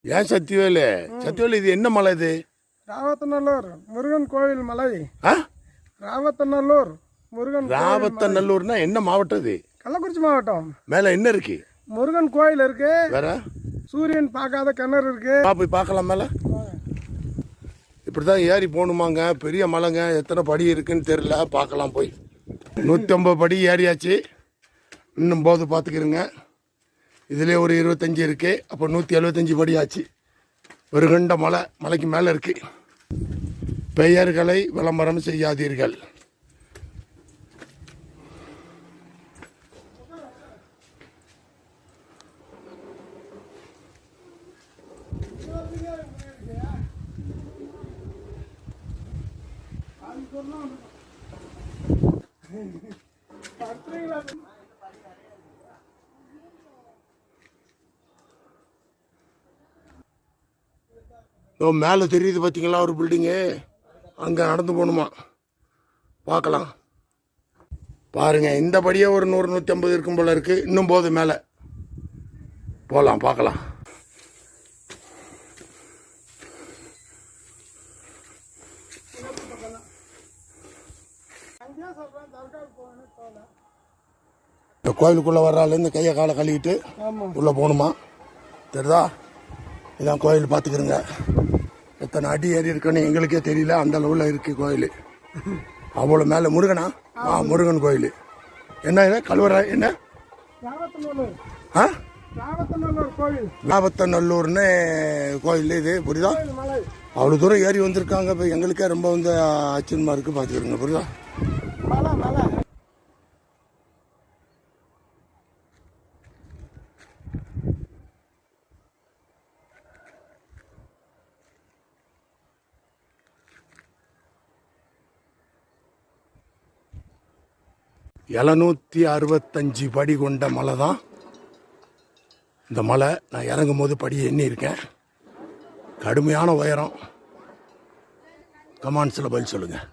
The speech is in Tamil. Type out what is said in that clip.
ஏன் சத்தியவேலு? சத்தியவேலு, இது என்ன மலை இது? ராவத்தநல்லூர் முருகன் கோவில் மலை. ராவத்தநல்லூர் முருகன். ராவத்தநல்லூர்னா என்ன மாவட்டம் இது? கள்ளக்குறிச்சி மாவட்டம். மேல என்ன இருக்கு? முருகன் கோயில் இருக்கு. வேற சூரியன் பார்க்காத கிணறு இருக்கு. போய் பார்க்கலாம். மேல இப்படிதான் ஏறி போகணுமாங்க. பெரிய மலைங்க. எத்தனை படி இருக்குன்னு தெரியல. பார்க்கலாம் போய். 150 படி ஏறியாச்சு. இன்னும் போது பார்த்துக்கிறங்க. இதுலேயே ஒரு 25 இருக்கு. அப்போ 175 படி ஆச்சு. ஒரு கண்ட மலை, மலைக்கு மேலே இருக்கு. பெயர்களை விளம்பரம் செய்யாதீர்கள். மேலே தெரியுது பார்த்தீங்களா ஒரு பில்டிங்கு? அங்கே நடந்து போகணுமா? பார்க்கலாம். பாருங்க, இந்த படியே ஒரு 100-150 இருக்கும் போல இருக்கு. இன்னும் போது மேலே போகலாம், பார்க்கலாம். இந்த கோயிலுக்குள்ளே வர்றாள். இந்த கையை காலை கழுவிட்டு உள்ளே போகணுமா? தெரியுதா? இதான் கோயில். பார்த்துக்கிறங்க. எத்தனை அடி ஏறி இருக்குன்னு எங்களுக்கே தெரியல. அந்த அளவில் இருக்கு கோயில். அவ்வளோ மேலே. முருகனா? முருகன் கோயில். என்ன இது? கல்வரா? என்ன? ராவத்தநல்லூர்னு கோயில் இது. புரியுதா? அவ்வளோ தூரம் ஏறி வந்திருக்காங்க. இப்போ எங்களுக்கே ரொம்ப வந்து ஆச்சரியமாக இருக்குது. பார்த்துக்கிறங்க. புரியுதா? 765 படி கொண்ட மலை தான் இந்த மலை. நான் இறங்கும் போது படியை எண்ணி இருக்கேன். கடுமையான உயரம். கமெண்ட்ஸில் பதில் சொல்லுங்கள்.